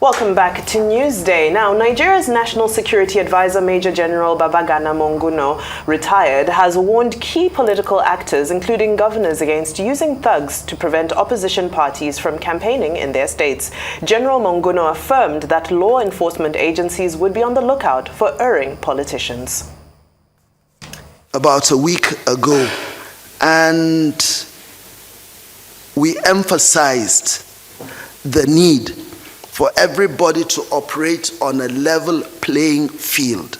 Welcome back to Newsday. Now, Nigeria's National Security Advisor Major General Babagana Monguno, retired, has warned key political actors, including governors, against using thugs to prevent opposition parties from campaigning in their states. General Monguno affirmed that law enforcement agencies would be on the lookout for erring politicians. About a week ago, and we emphasized the need for everybody to operate on a level playing field.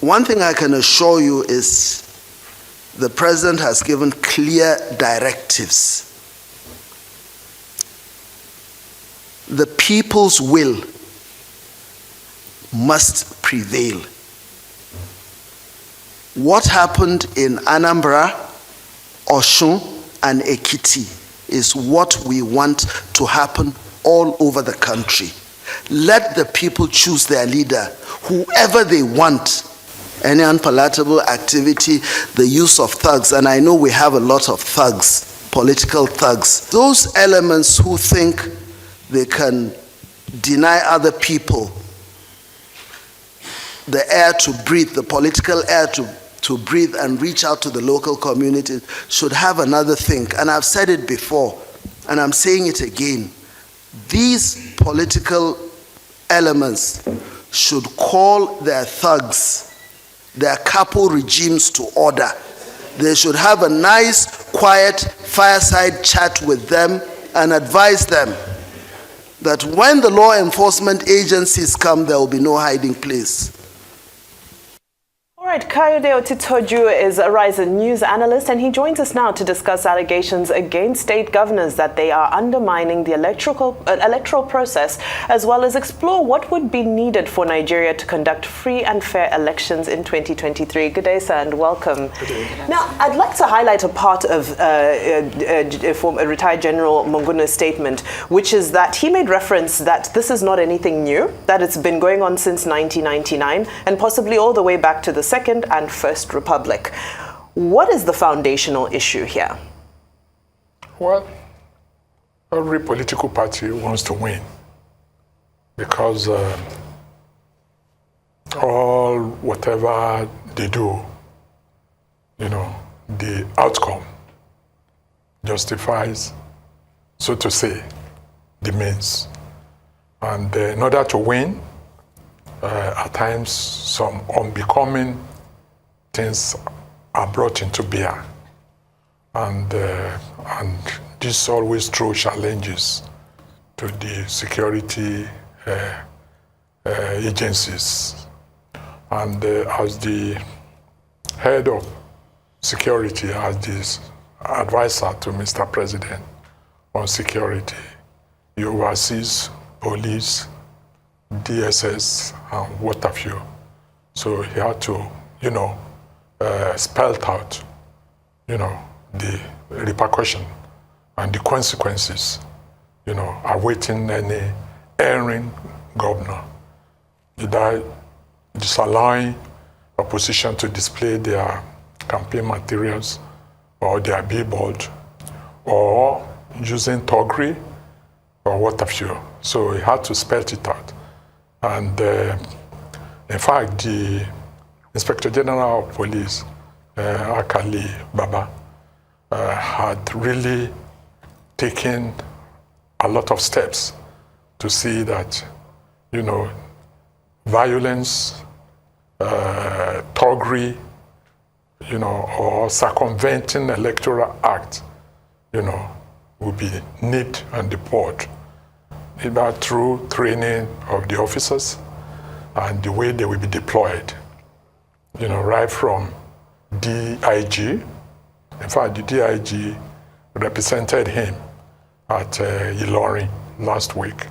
One thing I can assure you is the president has given clear directives. The people's will must prevail. What happened in Anambra, Osun, and Ekiti is what we want to happen all over the country. Let the people choose their leader, whoever they want. Any unpalatable activity, the use of thugs, and I know we have a lot of thugs, political thugs. Those elements who think they can deny other people the air to breathe, the political air to breathe and reach out to the local community should have another think. And I've said it before, and I'm saying it again. These political elements should call their thugs, their capo regimes to order. They should have a nice, quiet, fireside chat with them and advise them that when the law enforcement agencies come, there will be no hiding place. All right, Kayode Otitoju is a Horizon News analyst, and he joins us now to discuss allegations against state governors that they are undermining the electoral process, as well as explore what would be needed for Nigeria to conduct free and fair elections in 2023. Good day, sir, and welcome. Good day. Now, I'd like to highlight a part of retired General Monguno's statement, which is that he made reference that this is not anything new, that it's been going on since 1999, and possibly all the way back to the Second and First Republic. What is the foundational issue here? Well, every political party wants to win because whatever they do, the outcome justifies, so to say, the means. And in order to win, at times some unbecoming things are brought into bear, and this always throws challenges to the security agencies. And as the head of security, as this advisor to Mr. President on security, he oversees police, DSS, and what have you. So he had to, spell out, the repercussion and the consequences, awaiting any erring governor, either disallowing opposition to display their campaign materials or their billboard, or using thuggery, or what have you. So he had to spell it out. And in fact, the Inspector General of Police, Akali Baba, had really taken a lot of steps to see that, violence, thuggery, or circumventing Electoral Act, will be nipped and deported, either through training of the officers and the way they will be deployed, right from DIG. In fact, the DIG represented him at Ilorin last week.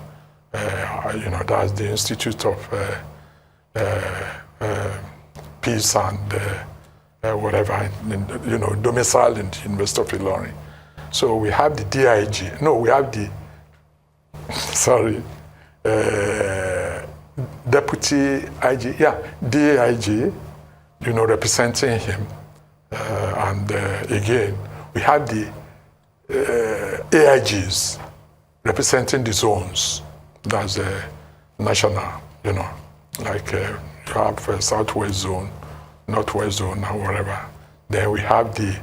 That's the Institute of Peace and whatever, domicile in the University of Ilorin. So we have the DIG. No, we have the Deputy IG, DIG, representing him. And again, we have the AIGs, representing the zones. That's a national, like you have a Southwest zone, Northwest zone, or whatever. Then we have the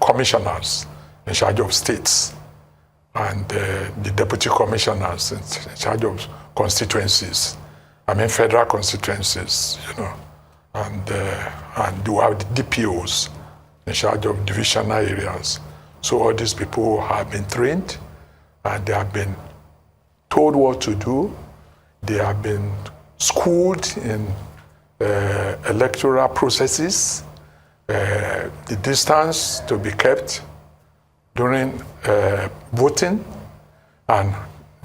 commissioners in charge of states, and the deputy commissioners in charge of constituencies. Federal constituencies, and you have the DPOs in charge of divisional areas. So all these people have been trained, and they have been told what to do. They have been schooled in electoral processes, the distance to be kept during voting, and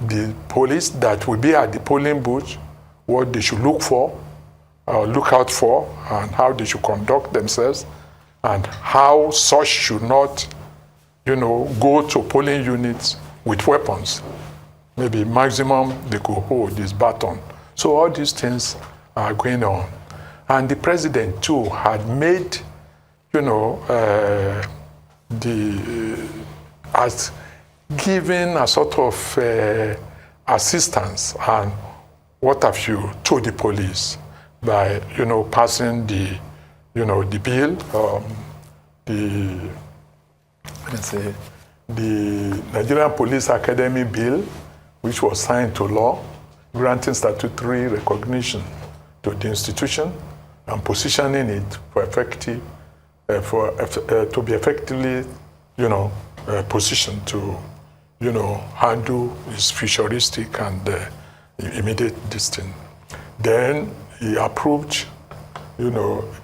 the police that will be at the polling booth, what they should look for, look out for, and how they should conduct themselves, and how such should not, go to polling units with weapons. Maybe maximum they could hold this baton. So all these things are going on. And the president too had made, as giving a sort of assistance and what have you to the police by, passing the bill, the Nigerian Police Academy bill, which was signed to law, granting statutory recognition to the institution and positioning it for effective, to be effectively, positioned to, handle its futuristic and immediate destiny. Then he approved,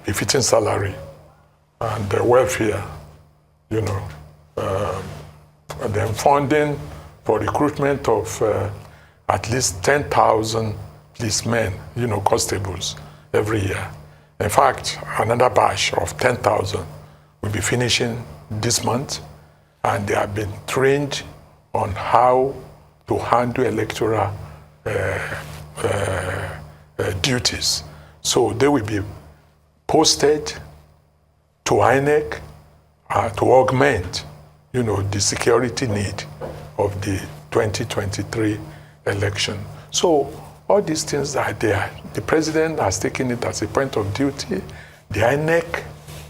befitting salary and welfare, and then funding for recruitment of at least 10,000 policemen, constables every year. In fact, another batch of 10,000 will be finishing this month, and they have been trained on how to handle electoral duties. So they will be posted to INEC to augment, the security need of the 2023 election. So all these things are there. The president has taken it as a point of duty. The INEC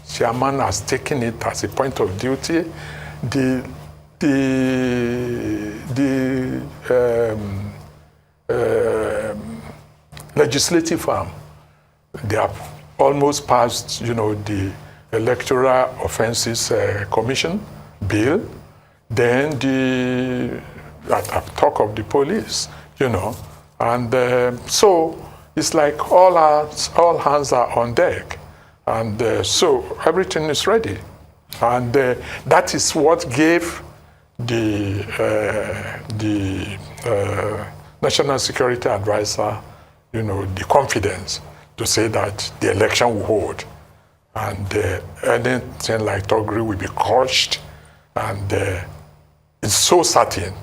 chairman has taken it as a point of duty. The legislative arm, they have almost passed, the Electoral Offences Commission bill. Then I talk of the police, and so it's like all hands are on deck, and so everything is ready, and that is what gave the National Security Advisor, the confidence to say that the election will hold, and anything like thuggery will be crushed, and it's so certain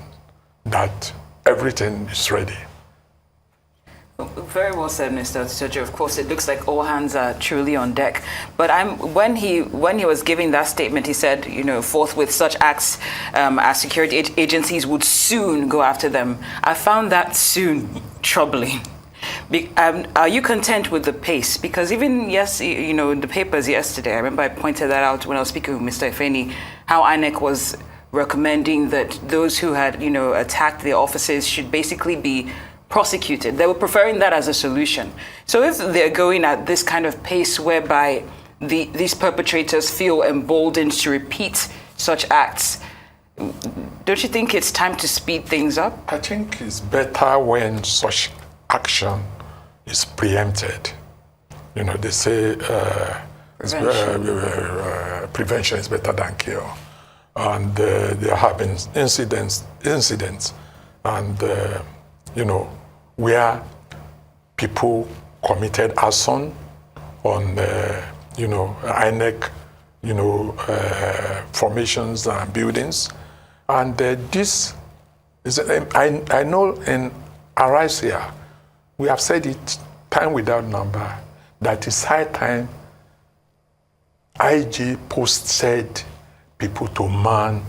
that everything is ready. Very well said, Mr. Otitoju. Of course, it looks like all hands are truly on deck. But when he was giving that statement, he said, forthwith such acts as security agencies would soon go after them. I found that soon troubling. Are you content with the pace? Because even in the papers yesterday, I remember I pointed that out when I was speaking with Mr. Ifeni, how INEC was recommending that those who had, attacked the offices should basically be prosecuted. They were preferring that as a solution. So if they're going at this kind of pace whereby these perpetrators feel emboldened to repeat such acts, don't you think it's time to speed things up? I think it's better when such action is preempted. They say prevention is better than cure. And there have been incidents and where people committed arson on INEC formations and buildings, and this is I know in Arise here we have said it time without number that it's high time IG posted people to man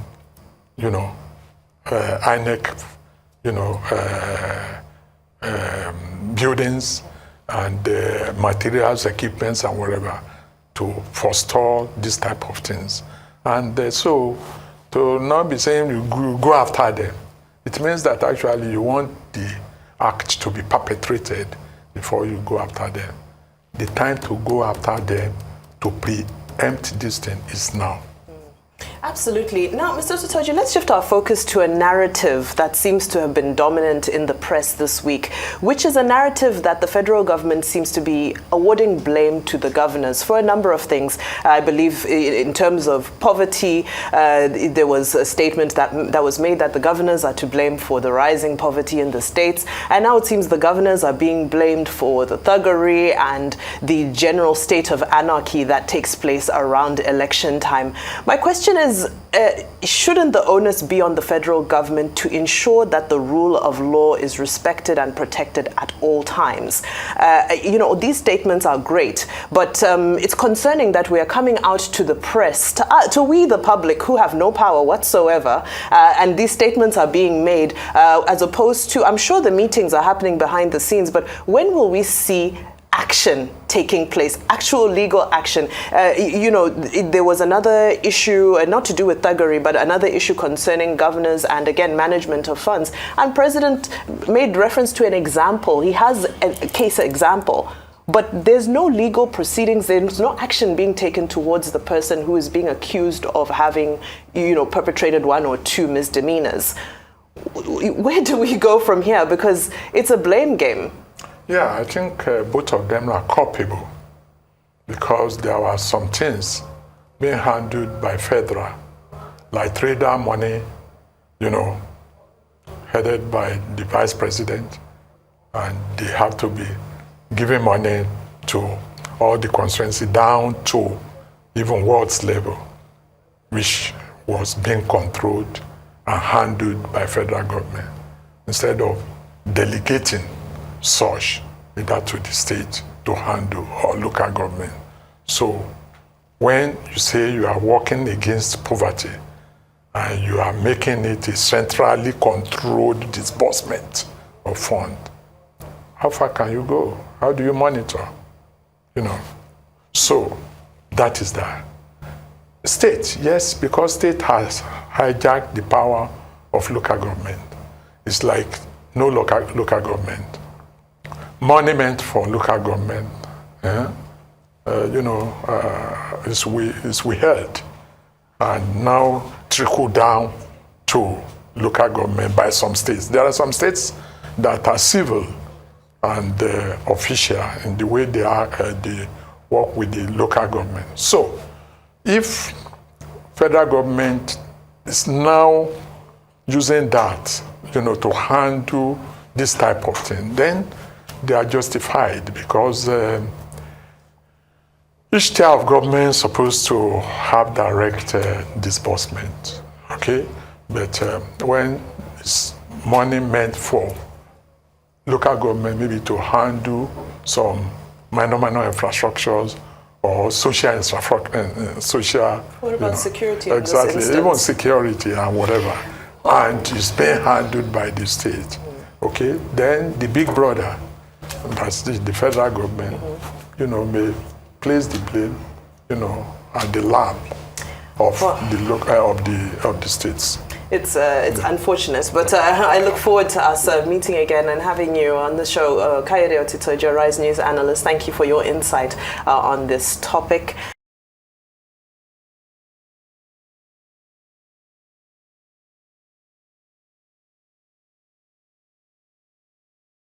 INEC, buildings and materials, equipments, and whatever to forestall this type of things. And so, to not be saying you go after them, it means that actually you want the act to be perpetrated before you go after them. The time to go after them to preempt this thing is now. Absolutely. Now, Mr. Otitoju, let's shift our focus to a narrative that seems to have been dominant in the press this week, which is a narrative that the federal government seems to be awarding blame to the governors for a number of things. I believe in terms of poverty, there was a statement that was made that the governors are to blame for the rising poverty in the states. And now it seems the governors are being blamed for the thuggery and the general state of anarchy that takes place around election time. My question is, shouldn't the onus be on the federal government to ensure that the rule of law is respected and protected at all times? These statements are great, but it's concerning that we are coming out to the press, to we the public who have no power whatsoever, and these statements are being made as opposed to, I'm sure the meetings are happening behind the scenes, but when will we see action taking place, actual legal action? There was another issue, not to do with thuggery, but another issue concerning governors and, again, management of funds. And President made reference to an example. He has a case example, but there's no legal proceedings. There's no action being taken towards the person who is being accused of having, perpetrated one or two misdemeanors. Where do we go from here? Because it's a blame game. Yeah, I think both of them are culpable because there were some things being handled by federal, like trader money, headed by the vice president, and they have to be giving money to all the constituency down to even wards level, which was being controlled and handled by federal government instead of delegating such either to the state to handle or local government. So when you say you are working against poverty and you are making it a centrally controlled disbursement of funds, how far can you go? How do you monitor? So that is that. State, yes, because state has hijacked the power of local government. It's like no local government. Money meant for local government, is withheld and now trickle down to local government by some states. There are some states that are civil and official in the way they work with the local government. So if federal government is now using that, to handle this type of thing, then they are justified because each tier of government is supposed to have direct disbursement, okay? But when it's money meant for local government, maybe to handle some minor infrastructures or social infrastructure, What about security? Exactly, even security and whatever, and it's being handled by the state, okay? Then the big brother, that's the federal government, may place the blame, at the lap of the states. It's unfortunate, but I look forward to us meeting again and having you on the show. Kayode Otitoju, Rise News analyst, thank you for your insight on this topic.